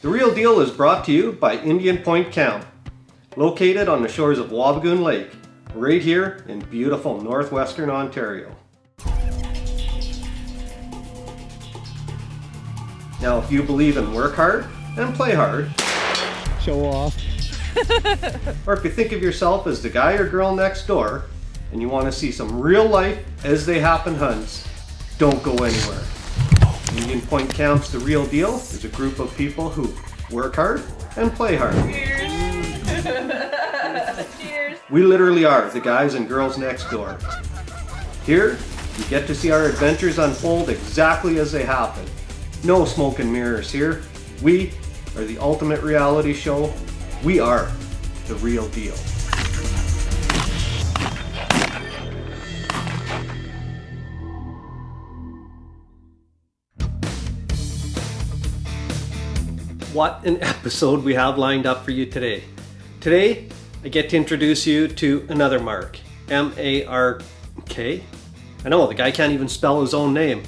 The Real Deal is brought to you by Indian Point Camp, located on the shores of Wabigoon Lake, right here in beautiful northwestern Ontario. Now, if you believe in work hard and play hard, show off, or if you think of yourself as the guy or girl next door and you want to see some real life as they happen hunts, don't go anywhere. Indian Point Camp's The Real Deal is a group of people who work hard and play hard. Cheers! Cheers! We literally are the guys and girls next door. Here, you get to see our adventures unfold exactly as they happen. No smoke and mirrors here. We are the ultimate reality show. We are The Real Deal. What an episode we have lined up for you today. Today, I get to introduce you to another Mark. M-A-R-K? I know, the guy can't even spell his own name.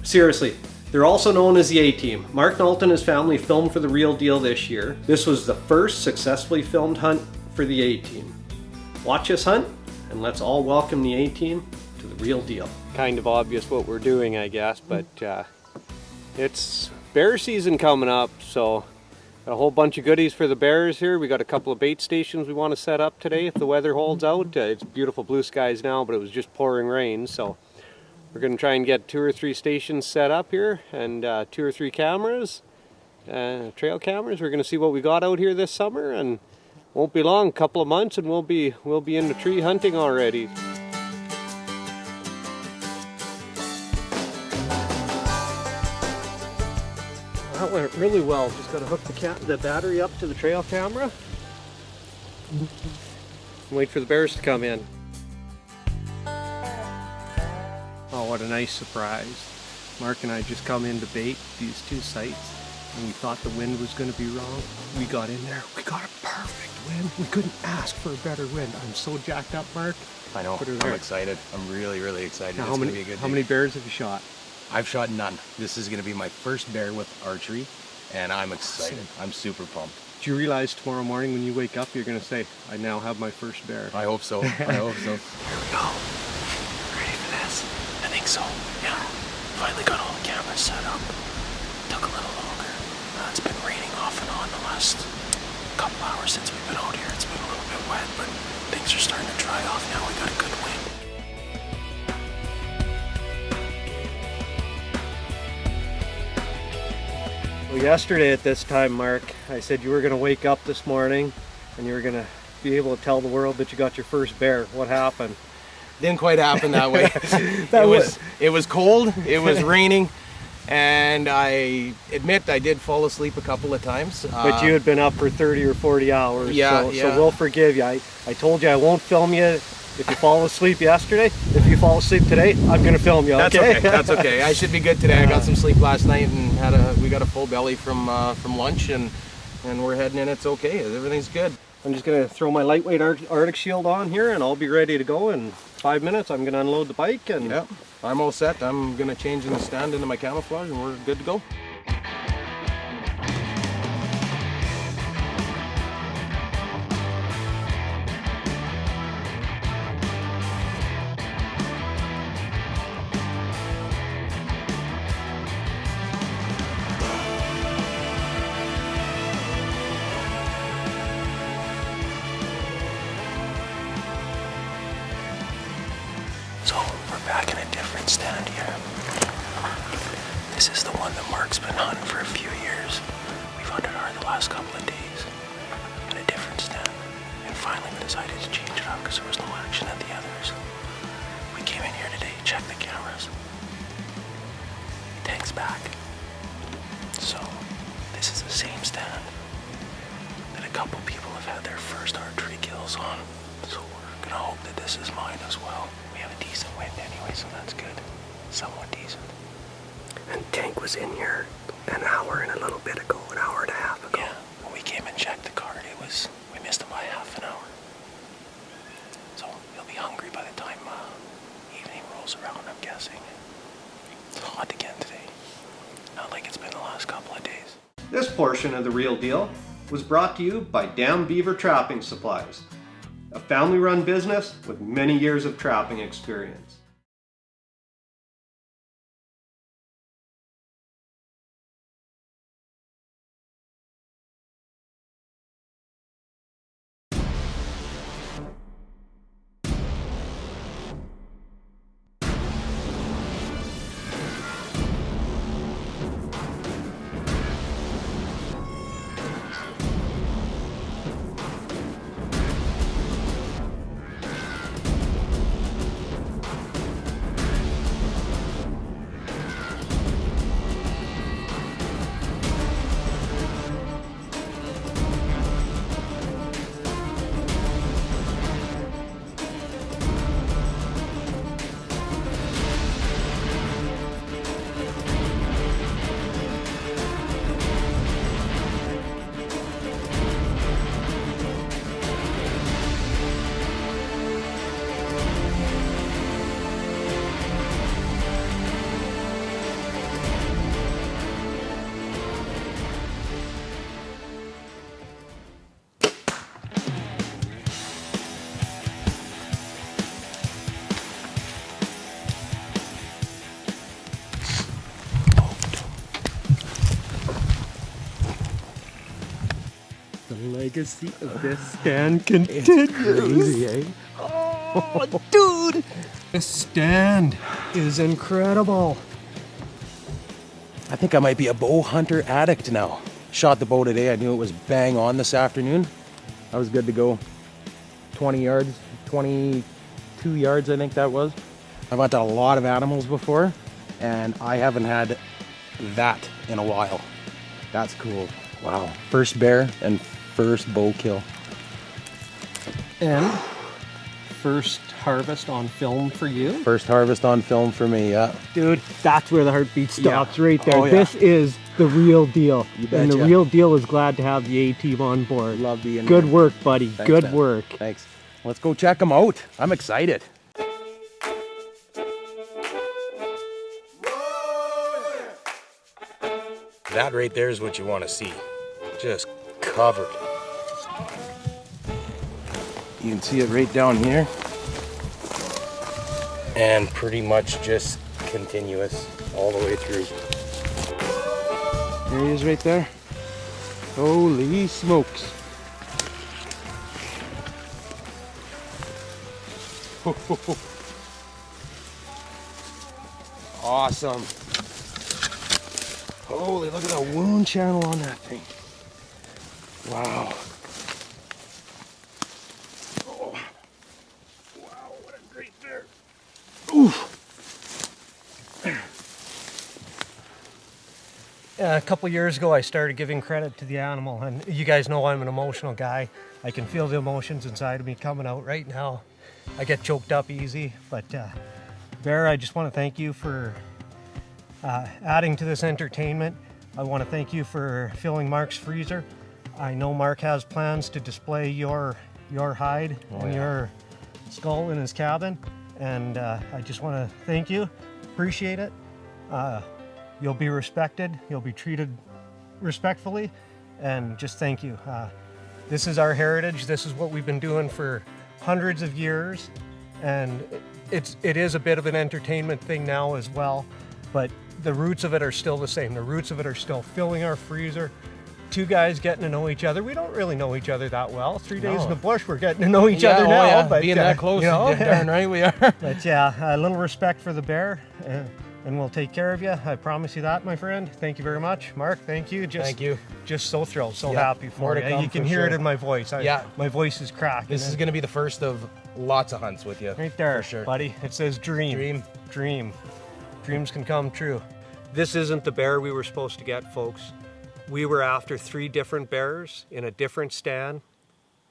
Seriously, they're also known as the A-Team. Mark Nault and his family filmed for The Real Deal this year. This was the first successfully filmed hunt for the A-Team. Watch us hunt, and let's all welcome the A-Team to The Real Deal. Kind of obvious what we're doing, I guess, but it's bear season coming up, so got a whole bunch of goodies for the bears here. We got a couple of bait stations we want to set up today if the weather holds out. It's beautiful blue skies now, but it was just pouring rain, so we're going to try and get 2 or 3 stations set up here and 2 or 3 cameras, trail cameras. We're going to see what we got out here this summer, and won't be long, a couple of months, and we'll be into tree hunting already. That went really well. Just got to hook the battery up to the trail camera. Wait for the bears to come in. Oh, what a nice surprise. Mark and I just come in to bait these 2 sites, and we thought the wind was going to be wrong. We got in there. We got a perfect wind. We couldn't ask for a better wind. I'm so jacked up, Mark. I know. I'm excited. I'm really, really excited. Now, it's going to be a good day. How many bears have you shot? I've shot none. This is going to be my first bear with archery, and I'm excited. I'm super pumped. Do you realize tomorrow morning when you wake up, you're going to say, I now have my first bear? I hope so. I hope so. Here we go. Ready for this? I think so. Yeah. Finally got all the cameras set up. Took a little longer. It's been raining off and on the last couple hours since we've been out here. It's been a little bit wet, but things are starting to dry off now. We got a good wind. Well, yesterday at this time, Mark, I said you were going to wake up this morning and you were going to be able to tell the world that you got your first bear. What happened? Didn't quite happen that way. It was cold, it was raining, and I admit I did fall asleep a couple of times. But you had been up for 30 or 40 hours, so we'll forgive you. I told you I won't film you if you fall asleep yesterday. If you fall asleep today, I'm going to film you, okay? That's okay. I should be good today. I got some sleep last night and we got a full belly from lunch, and we're heading in. It's okay. Everything's good. I'm just going to throw my lightweight Arctic Shield on here and I'll be ready to go in 5 minutes. I'm going to unload the bike and... Yep, I'm all set. I'm going to change in the stand into my camouflage and we're good to go. So we're back in a different stand here. This is the one that Mark's been hunting for a few years. We've hunted hard the last couple of days at a different stand. And finally we decided to change it up because there was no action at the others. We came in here today, checked the cameras. Tank's back. So this is the same stand that a couple people have had their first archery kills on. So we're gonna hope that this is mine as well. We have a decent wind anyway, so that's good. Somewhat decent. And Tank was in here an hour and a little bit ago, an hour and a half ago. Yeah, when we came and checked the card, we missed him by half an hour. So he'll be hungry by the time evening rolls around, I'm guessing. It's hot again today. Not like it's been the last couple of days. This portion portion of The Real Deal was brought to you by Dam Beaver Trapping Supplies, a family-run business with many years of trapping experience. The legacy of this stand continues. Crazy, eh? Oh, dude! This stand is incredible. I think I might be a bow hunter addict now. Shot the bow today. I knew it was bang on this afternoon. I was good to go. 20 yards, 22 yards, I think that was. I've hunted a lot of animals before, and I haven't had that in a while. That's cool. Wow. First bear and first bow kill. And first harvest on film for you? First harvest on film for me, yeah. Dude, that's where the heartbeat stops, right there. Oh, yeah. This is the real deal. You And the betcha. real deal is glad to have the A-team on board. Love being Good here. work, buddy. Thanks, Good man. work. Thanks. Let's go check them out. I'm excited. That right there is what you want to see. Just covered. You can see it right down here. And pretty much just continuous all the way through. There he is right there. Holy smokes. Awesome. Holy, look at that wound channel on that thing. Wow. Oh. Wow, what a great bear. Oof. A couple years ago, I started giving credit to the animal, and you guys know I'm an emotional guy. I can feel the emotions inside of me coming out right now. I get choked up easy, but Bear, I just want to thank you for adding to this entertainment. I want to thank you for filling Mark's freezer. I know Mark has plans to display your hide and your skull in his cabin, and I just want to thank you. Appreciate it. You'll be respected. You'll be treated respectfully, and just thank you. This is our heritage. This is what we've been doing for hundreds of years, and it is a bit of an entertainment thing now as well, but the roots of it are still the same. The roots of it are still filling our freezer. Two guys getting to know each other. We don't really know each other that well. 3 days in the bush, we're getting to know each other now. But being that close, you know, darn right we are. but yeah, a little respect for the bear, and we'll take care of you. I promise you that, my friend. Thank you very much, Mark. Thank you. Thank you. Just so thrilled, so Yeah, happy more for to you. come You can for hear it sure. in my voice. Yeah. My voice is cracking. This is going to be the first of lots of hunts with you. right there, for sure. buddy. It says dream. Dream. Dreams can come true. This isn't the bear we were supposed to get, folks. We were after 3 different bears in a different stand.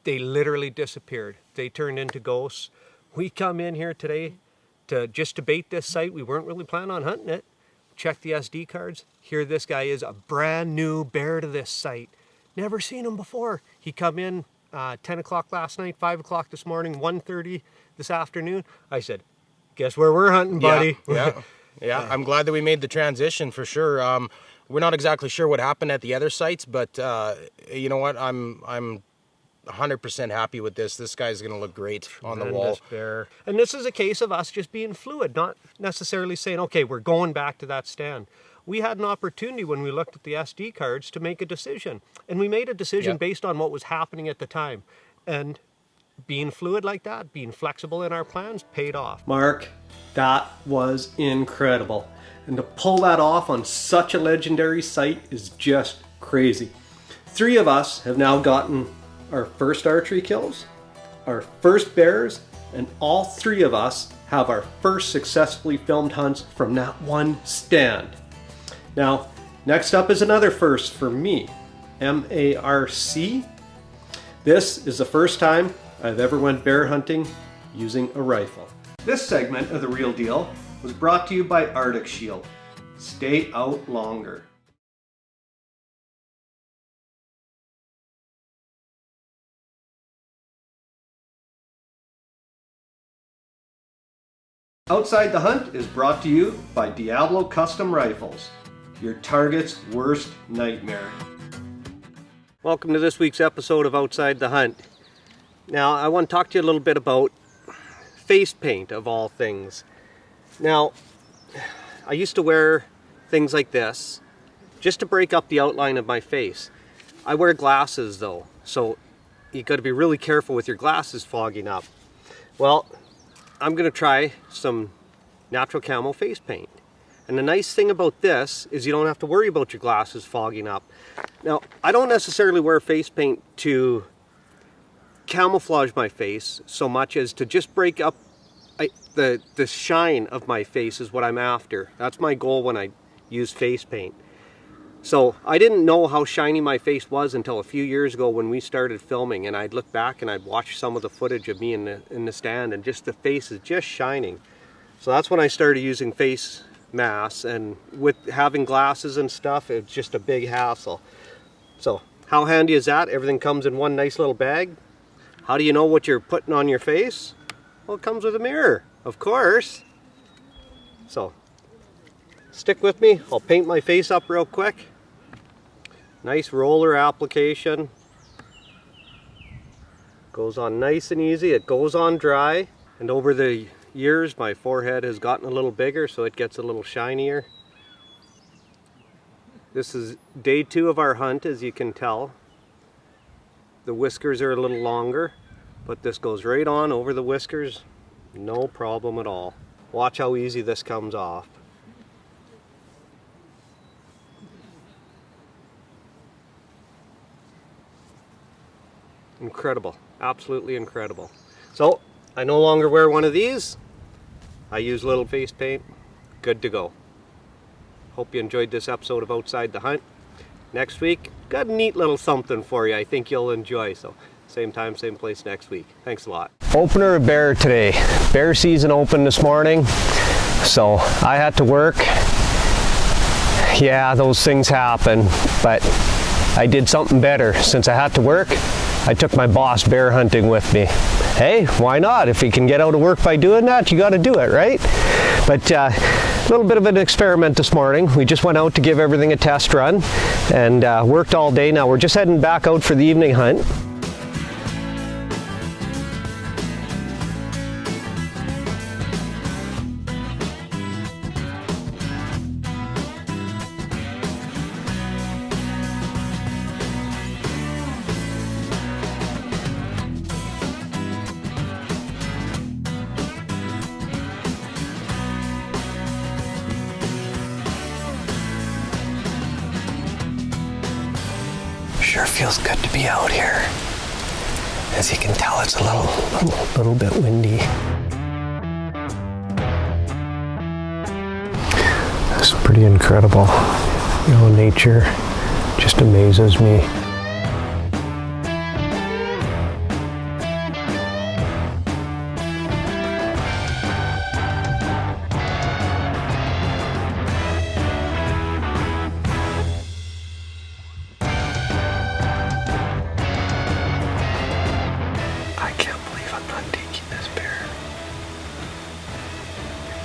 They literally disappeared. They turned into ghosts. We come in here today to bait this site. We weren't really planning on hunting it. Check the SD cards. Here this guy is, a brand new bear to this site. Never seen him before. He come in 10 o'clock last night, 5 o'clock this morning, 1:30 this afternoon. I said, guess where we're hunting, buddy? Yeah. I'm glad that we made the transition for sure. We're not exactly sure what happened at the other sites, but you know what? I'm 100% happy with this. This guy's going to look great on the wall. Bear. And this is a case of us just being fluid, not necessarily saying, okay, we're going back to that stand. We had an opportunity when we looked at the SD cards to make a decision. And we made a decision based on what was happening at the time. And being fluid like that, being flexible in our plans, paid off. Mark, that was incredible. And to pull that off on such a legendary site is just crazy. 3 of us have now gotten our first archery kills, our first bears, and all 3 of us have our first successfully filmed hunts from that one stand. Now, next up is another first for me, MARC. This is the first time I've ever went bear hunting using a rifle. This segment of The Real Deal was brought to you by Arctic Shield. Stay out longer. Outside the Hunt is brought to you by Diablo Custom Rifles, your target's worst nightmare. Welcome to this week's episode of Outside the Hunt. Now, I want to talk to you a little bit about face paint, of all things. Now, I used to wear things like this just to break up the outline of my face. I wear glasses though, so you got to be really careful with your glasses fogging up. Well, I'm going to try some natural camo face paint. And the nice thing about this is you don't have to worry about your glasses fogging up. Now, I don't necessarily wear face paint to camouflage my face so much as to just break up the shine of my face is what I'm after. That's my goal when I use face paint. So I didn't know how shiny my face was until a few years ago when we started filming, and I'd look back and I'd watch some of the footage of me in the stand, and just the face is just shining. So that's when I started using face masks, and with having glasses and stuff, it's just a big hassle. So how handy is that? Everything comes in one nice little bag. How do you know what you're putting on your face? Well, it comes with a mirror, of course. So stick with me. I'll paint my face up real quick. Nice roller application. Goes on nice and easy. It goes on dry. And over the years, my forehead has gotten a little bigger, so it gets a little shinier. This is day 2 of our hunt, as you can tell. The whiskers are a little longer, but this goes right on over the whiskers. No problem at all. Watch how easy this comes off. Incredible, absolutely incredible. So I no longer wear one of these. I use little face paint. Good to go. Hope you enjoyed this episode of Outside the Hunt. Next week, got a neat little something for you I think you'll enjoy. So same time, same place next week. Thanks a lot. Opener of bear today. Bear season opened this morning, so I had to work. Yeah, those things happen, but I did something better. Since I had to work, I took my boss bear hunting with me. Hey, why not? If you can get out of work by doing that, you got to do it, right? But a little bit of an experiment this morning. We just went out to give everything a test run and worked all day. Now we're just heading back out for the evening hunt. Sure feels good to be out here. As you can tell, it's a little bit windy. It's pretty incredible. You know, nature just amazes me.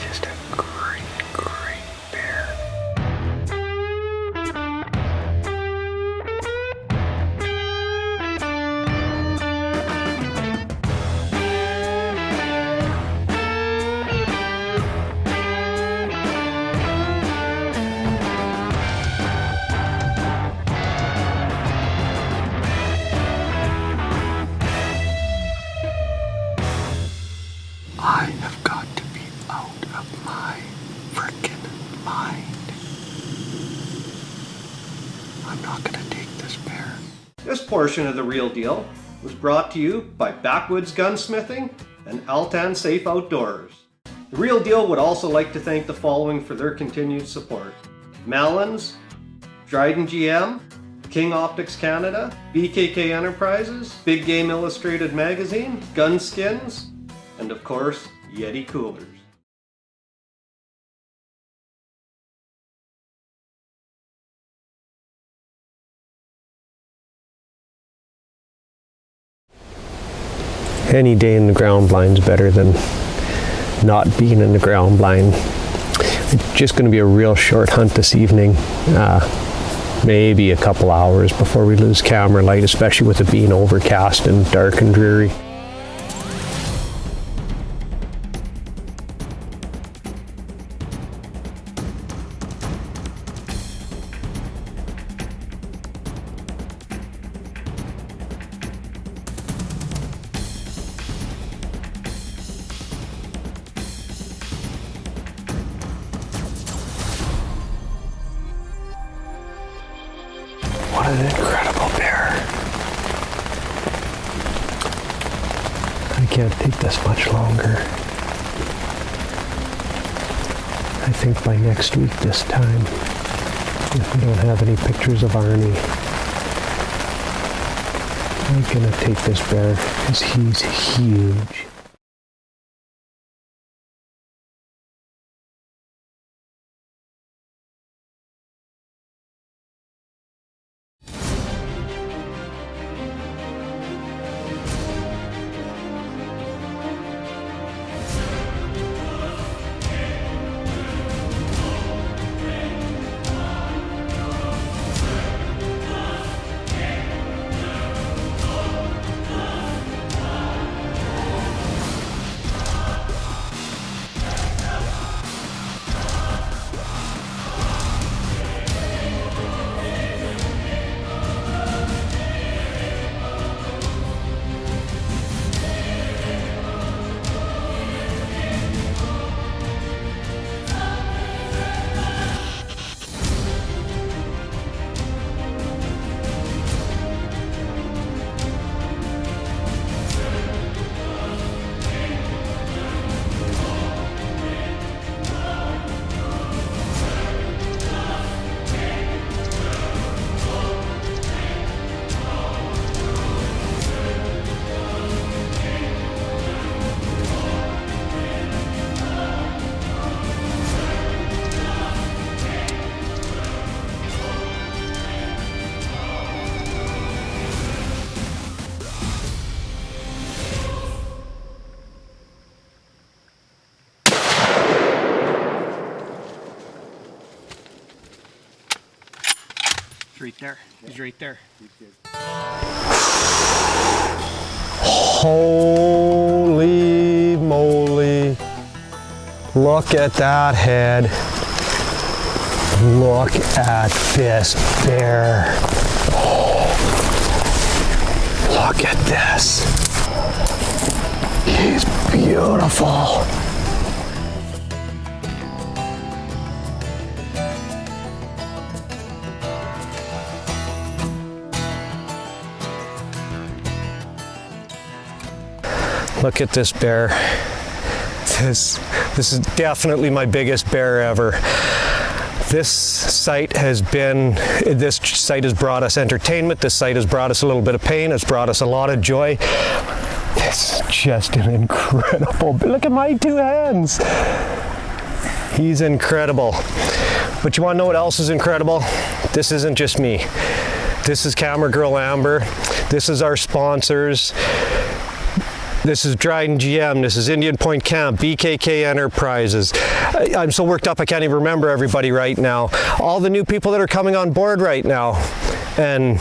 Just a great, great bear. This portion of The Real Deal was brought to you by Backwoods Gunsmithing and Altan Safe Outdoors. The Real Deal would also like to thank the following for their continued support: Malins, Dryden GM, King Optics Canada, BKK Enterprises, Big Game Illustrated Magazine, Gunskins, and of course, Yeti Coolers. Any day in the ground blind's better than not being in the ground blind. It's just going to be a real short hunt this evening. Maybe a couple hours before we lose camera light, especially with it being overcast and dark and dreary. What an incredible bear. I can't take this much longer. I think by next week this time, if we don't have any pictures of Arnie, I'm gonna take this bear because he's huge. Right there. He's right there. Holy moly. Look at that head. Look at this bear. Oh, look at this. He's beautiful. Look at this bear. This is definitely my biggest bear ever. This site has brought us entertainment. This site has brought us a little bit of pain. It's brought us a lot of joy. It's just an incredible, look at my two hands. He's incredible. But you wanna know what else is incredible? This isn't just me. This is Camera Girl Amber. This is our sponsors. This is Dryden GM, this is Indian Point Camp, BKK Enterprises. I'm so worked up I can't even remember everybody right now. All the new people that are coming on board right now. And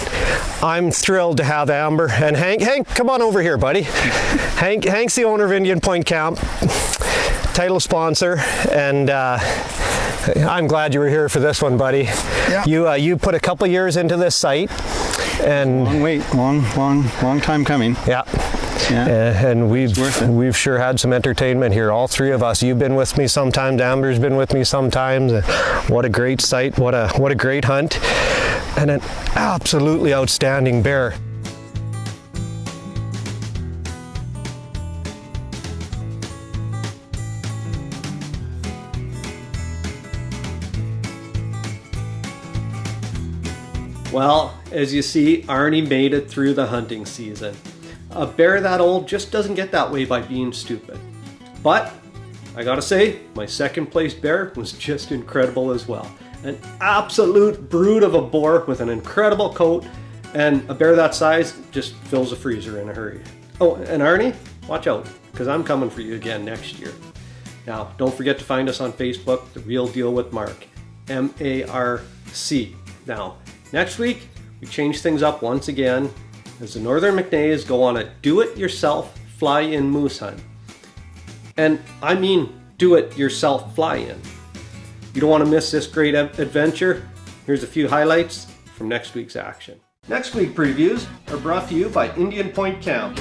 I'm thrilled to have Amber and Hank. Hank, come on over here, buddy. Hank's the owner of Indian Point Camp, title sponsor, and I'm glad you were here for this one, buddy. Yeah. You put a couple years into this site. And long wait, long time coming. Yeah. Yeah. And we've sure had some entertainment here, all three of us. You've been with me sometimes, Amber's been with me sometimes. What a great site, what a great hunt. and an absolutely outstanding bear. Well, as you see, Arnie made it through the hunting season. A bear that old just doesn't get that way by being stupid. But I gotta say, my second place bear was just incredible as well. An absolute brute of a boar with an incredible coat, and a bear that size just fills a freezer in a hurry. Oh, and Arnie, watch out, because I'm coming for you again next year. Now, don't forget to find us on Facebook, The Real Deal with Mark, M-A-R-C. Now, next week, we change things up once again as the Northern McNays go on a do-it-yourself fly-in moose hunt. And I mean do-it-yourself fly-in. You don't want to miss this great adventure. Here's a few highlights from next week's action. Next week previews are brought to you by Indian Point Camp.